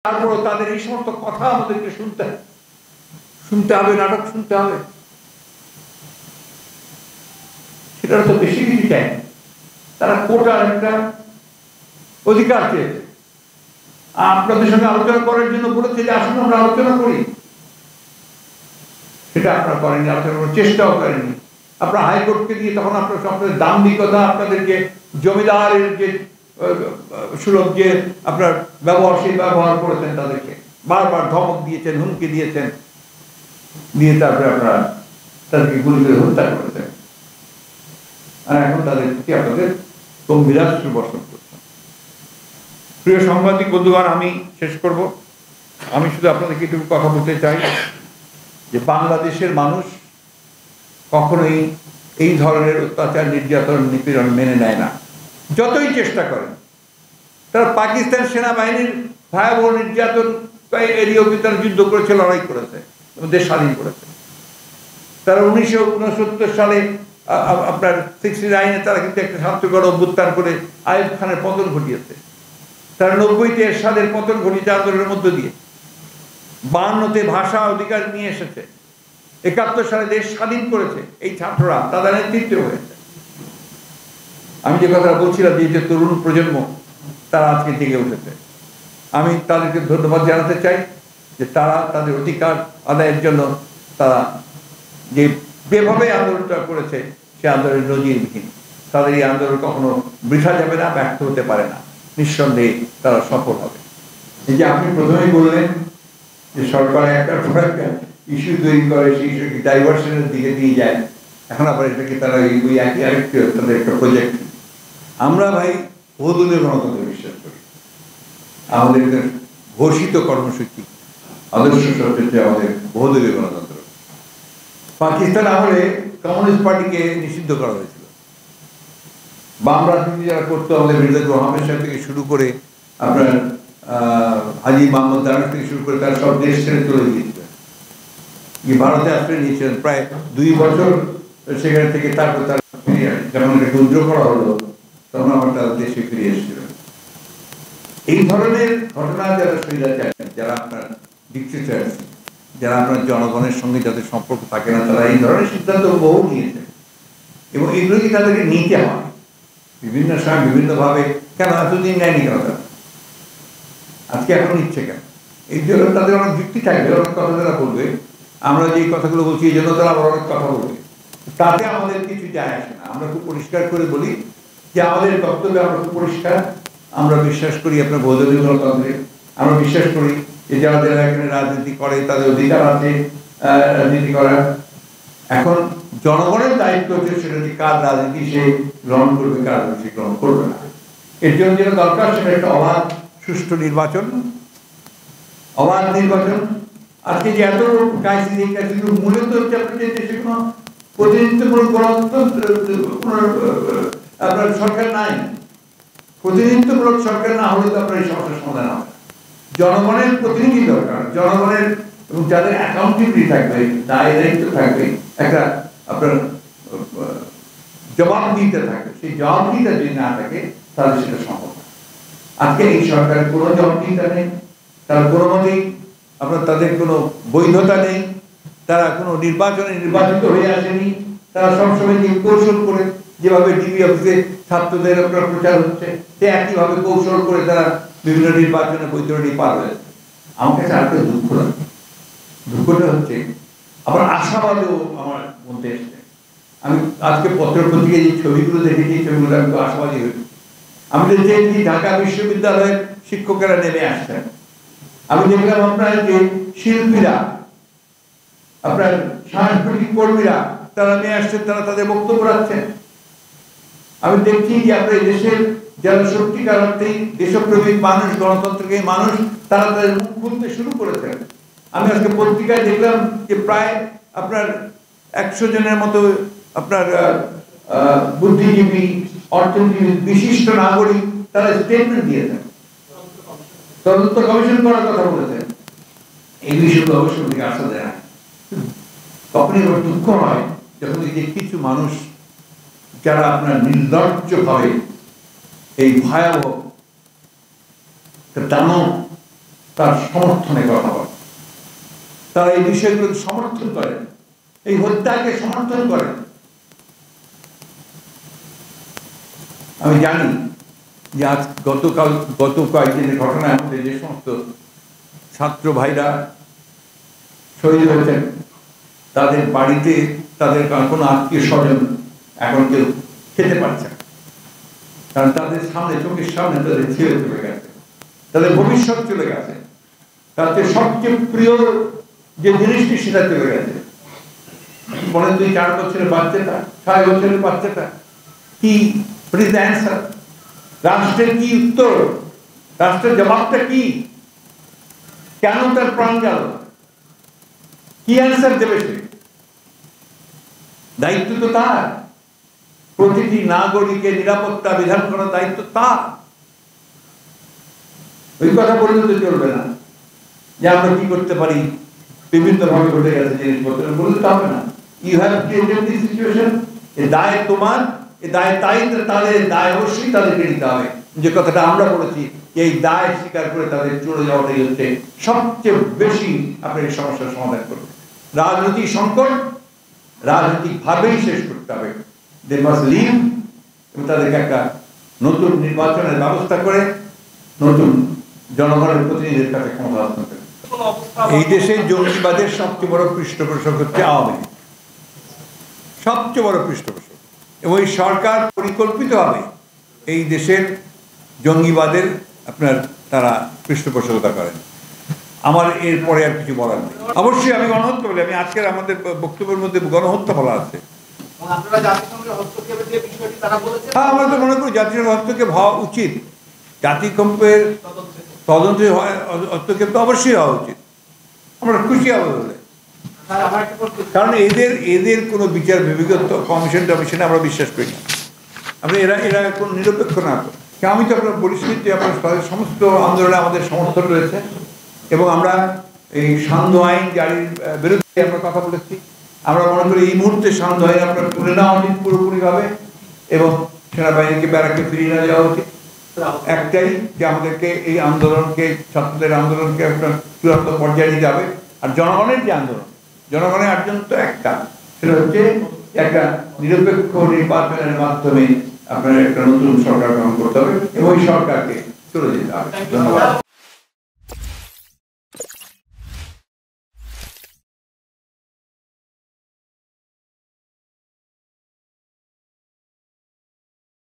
তারপর তাদের এই সমস্ত কথা আমাদেরকে শুনতে হবে, নাটক শুনতে হবে, সেটা তো বেশি কিছু চাই। তারা কোটার একটা অধিকার চেয়েছে, আপনাদের সঙ্গে আলোচনা করার জন্য বলেছে যে আসুন আমরা আলোচনা করি, সেটা আপনারা করেননি, আলোচনা করার চেষ্টাও করেননি। আপনারা হাইকোর্টকে দিয়ে তখন আপনার আপনাদের দাম্ভিকতা, আপনাদের যে জমিদারের যে সুলভ যে আপনার ব্যবহার, সেই ব্যবহার করেছেন, তাদেরকে বারবার ধমক দিয়েছেন, হুমকি দিয়েছেন, দিয়ে তারপরে আপনারা তাদেরকে গুলি করে হত্যা করেছেন। আর এখন তাদের প্রতি আপনাদের গম্ভীরাস্ত্র বর্ষণ করছেন। প্রিয় সাংবাদিক বন্ধুগণ, আমি শেষ করব। আমি শুধু আপনাদেরকে একটু কথা বলতে চাই যে বাংলাদেশের মানুষ কখনোই এই ধরনের অত্যাচার, নির্যাতন, নিপীড়ন মেনে নেয় না, যতই চেষ্টা করেন। তারা পাকিস্তান সেনাবাহিনীর ভয়াবহ নির্যাতন এরিয়াও তারা যুদ্ধ করেছে, লড়াই করেছে, দেশ স্বাধীন করেছে। তারা 1969 সালে আপনার 69-এ তারা কিন্তু একটা ছাত্রগণ অভ্যুত্থান করে আইয়ুব খানের পতন ঘটিয়েছে। তারা 90-তে এরশাদের পতন ঘটিয়েছে আন্দোলনের মধ্য দিয়ে। 52-তে ভাষা অধিকার নিয়ে এসেছে। 71 সালে দেশ স্বাধীন করেছে এই ছাত্ররা, তাদের নেতৃত্বে হয়েছে। আমি যে কথা বলছিলাম যে তরুণ প্রজন্ম তারা আজকে জেগে উঠেছে, আমি তাদেরকে ধন্যবাদ জানাতে চাই যে তারা তাদের অধিকার আদায়ের জন্য তারা যেভাবে আন্দোলনটা করেছে সে আন্দোলনের নজিরবিহীন। তাদের এই আন্দোলন কখনো বৃথা যাবে না, ব্যর্থ হতে পারে না, নিঃসন্দেহে তারা সফল হবে। এই যে আপনি প্রথমেই বললেন যে সরকার একটার পর একটা ইস্যু তৈরি করে, সেই ইস্যুকে ডাইভার্সনের দিকে দিয়ে যায়, এখন আবার এটাকে তারা ওই একই আরেকটি তাদের একটা প্রজেক্ট। আমরা ভাই বহুদলীয় গণতন্ত্রে বিশ্বাস করি। আমাদের ঘোষিত কর্মসূচি, আদর্শ হচ্ছে আমাদের বহুদলীয় গণতন্ত্র। পাকিস্তান আমলে কমিউনিস্ট পার্টিকে নিষিদ্ধ করা হয়েছিল। বাম রাজনীতি যারা করতো, আমাদের মির্জা গোলাম সাহেব থেকে শুরু করে আপনার হাজি মোহাম্মদ দারাজ থেকে শুরু করে তারা সব দেশ ছেড়ে চলে গিয়েছিল, ভারতে আশ্রয় নিয়েছিলেন প্রায় 2 বছর। সেখান থেকে তারপর তারা ফিরে যখন এটাকে উদ্র করা হলো তখন আমার তারা দেশে ফিরে এসেছিল। এই ধরনের ঘটনা যারা স্বৈরাচার, যারা আপনার ডিক্টেটর, যারা আপনার জনগণের সঙ্গে যাদের সম্পর্ক থাকে না, তারা এই ধরনের সিদ্ধান্ত বহু নিয়েছে এবং এগুলোকে তাদেরকে নিতে হয় বিভিন্ন সময় বিভিন্নভাবে। কেন এতদিন নেয়নি কেন তারা, আজকে এখন নিচ্ছে কেন? এই জন্য তাদের অনেক যুক্তি থাকবে, অনেক কথা তারা বলবে। আমরা যে কথাগুলো বলছি এই জন্য তারা আবার অনেক কথা বলবে, তাতে আমাদের কিছু যায় আসে না। আমরা খুব পরিষ্কার করে বলি যে আমাদের বক্তব্য আমরা খুব পরিষ্কার। আমরা বিশ্বাস করি আপনার বহুদলীয় গণতন্ত্রে, আমরা বিশ্বাস করি যে যারা যারা এখানে রাজনীতি করে তাদের অধিকার আছে রাজনীতি করার। এখন জনগণের দায়িত্ব হচ্ছে সেটা যে কার রাজনীতি সে গ্রহণ করবে, কার রাজনীতি গ্রহণ করবে না। এর জন্য যেটা দরকার সেটা একটা অবাধ সুষ্ঠু নির্বাচন, অবাধ নির্বাচন। আজকে যে এত ক্রাইসিস মূলত হচ্ছে আপনাদের দেশে কোনো প্রতিনিধিত্বমূলক গণতন্ত্র আপনার সরকার নাই। প্রতিনিধিত্বমূলক সরকার না হলে তো আপনার এই সমস্যার সমাধান হবে। জনগণের প্রতিনিধি দরকার, জনগণের এবং যাদের অ্যাকাউন্টেবিলিটি থাকবে, দায় দায়িত্ব থাকবে, একটা আপনার জবাবদিহিতা থাকবে। সেই জবাবদিহিতা যদি না থাকে তাহলে সেটা সম্ভব না। আজকে এই সরকারের কোনো জবাবদিহিতা নেই, তারা কোনো মতেই আপনার তাদের কোনো বৈধতা নেই, তারা কোনো নির্বাচনে নির্বাচিত হয়ে আসেনি। তারা সবসময় যে কৌশল করে, যেভাবে ডিবি অফিসে ছাত্রদের আপনার প্রচার হচ্ছে, সে একইভাবে কৌশল করে তারা বিভিন্ন নির্বাচনে বৈতরণী পার হয়েছে। আমার কাছে আরেকটা দুঃখ লাগে, দুঃখটা হচ্ছে আবার আশাবাদও আমার মধ্যে এসছে। আমি আজকে পত্রপত্রিকায় যে ছবিগুলো দেখেছি, ছবিগুলো আমি তো আশাবাদী হয়েছি। আমি দেখছি ঢাকা বিশ্ববিদ্যালয়ের শিক্ষকেরা নেমে আসছেন। আমি দেখলাম আপনার যে শিল্পীরা, আপনার সাংস্কৃতিক কর্মীরা তারা নিয়ে আসছেন, তারা তাদের বক্তব্য রাখছেন। আমি দেখছি যে আপনার দেশের যারা সত্যিকার অর্থেই দেশপ্রেমিক মানুষ, গণতন্ত্রকে মানুষ, তারা তাদের মুখ খুলতে শুরু করেছেন। আমি আজকে পত্রিকায় দেখলাম যে প্রায় আপনার 100 জনের মতো আপনার বুদ্ধিজীবী, অর্থনীতিবিদ, বিশিষ্ট নাগরিক তারা স্টেটমেন্ট দিয়েছেন, তদন্ত কমিশন করার কথা বলেছেন। এই বিষয়গুলো অবশ্যই দিকে আসা দেয় না। তখনই আমার দুঃখ হয় যখন এই যে কিছু মানুষ যারা আপনার নির্লজ্জভাবে এই ভয়াবহ দানব তার সমর্থনে কথা বলে, তারা এই বিষয়গুলো সমর্থন করেন, এই হত্যাকে সমর্থন করেন। আমি জানি যে আজ গত কয়েকদিনের ঘটনায় আমাদের যে সমস্ত ছাত্র ভাইরা শহীদ হয়েছেন, তাদের বাড়িতে তাদের কোনো আত্মীয় স্বজন এখন কেউ খেতে পারছে না, কারণ তাদের সামনে, চোখের সামনে তাদের ছেলে চলে গেছে, তাদের ভবিষ্যৎ চলে গেছে, তাদের সবচেয়ে প্রিয় যে জিনিসটি সেটা চলে গেছে। মনে 2-4 বছরের বাচ্চাটা, 6 বছরের বাচ্চাটা কি অ্যান্সার? রাষ্ট্রের কি উত্তর? রাষ্ট্রের জবাবটা কি? কেন তার প্রাণ গেল? কি অ্যান্সার দেবে সে? দায়িত্ব তো তার, প্রতিটি নাগরিকের নিরাপত্তা বিধান করার দায়িত্ব তার। ওই কথা বললে তো চলবে না যে আমরা কি করতে পারি, বিভিন্ন ভাবে ঘটে গেছে জিনিসপত্র, বললে তো হবে না। You have created this situation, এ দায় তোমার, এ দায় তাদের দায় অবশ্যই তাদেরকে নিতে হবে। যে কথাটা আমরা বলেছি, এই দায় স্বীকার করে তাদের চলে যাওয়াটাই হচ্ছে সবচেয়ে বেশি আপনার এই সমস্যার সমাধান করবে। রাজনৈতিক সংকট রাজনৈতিক ভাবেই শেষ করতে হবে। দে মাস্ট লিভ, এবং তাদেরকে একটা নতুন নির্বাচনের ব্যবস্থা করে নতুন জনগণের প্রতিনিধিদের কাছে ক্ষমতা হস্তান্তর করে। এই দেশে জঙ্গিবাদের সবচেয়ে বড় পৃষ্ঠপোষক হচ্ছে আওয়ামী লীগ, সবচেয়ে বড় পৃষ্ঠপোষক, এবং এই সরকার পরিকল্পিতভাবে এই দেশের জঙ্গিবাদের তারা পৃষ্ঠপোষকতা করেন। আমার এরপরে আর কিছু বলার নেই। অবশ্যই আমি গণহত্যা বলি, আমি আজকের আমাদের বক্তব্যের মধ্যে গণহত্যা বলা আছে। হ্যাঁ, আমরা তো মনে করি জাতিসংঘের হস্তক্ষেপ হওয়া উচিত, জাতিসংঘের তদন্তে হস্তক্ষেপ তো অবশ্যই হওয়া উচিত। আমরা খুশি হবো বলে, কারণ এদের কোনো বিচার বিভাগীয় কমিশনে আমরা বিশ্বাস করি না। আমরা এরা কোনো নিরপেক্ষ না। আমি তো আপনার পরিস্থিতি, আপনার সমস্ত আন্দোলনে আমাদের সমর্থন রয়েছে, এবং আমরা এই সান্ধ্য আইন জারির বিরুদ্ধে আমরা কথা বলেছি। আমরা মনে করি এই মুহূর্তে সান্ধ্য আইন আপনার তুলে নেওয়া উচিত পুরোপুরিভাবে, এবং সেনাবাহিনীকে ব্যারাকে ফিরিয়ে না যাওয়া উচিত। একটাই যে আমাদেরকে এই আন্দোলনকে, ছাত্রদের আন্দোলনকে একটা চূড়ান্ত পর্যায়ে নিতে হবে। আর জনগণের যে আন্দোলন, জনগণের আর্জন তো একটা, সেটা হচ্ছে একটা নিরপেক্ষ নির্বাচনের মাধ্যমে আপনার একটা নতুন সরকার গঠন করতে হবে, এবং ওই সরকারকে চলে যেতে হবে। ধন্যবাদ।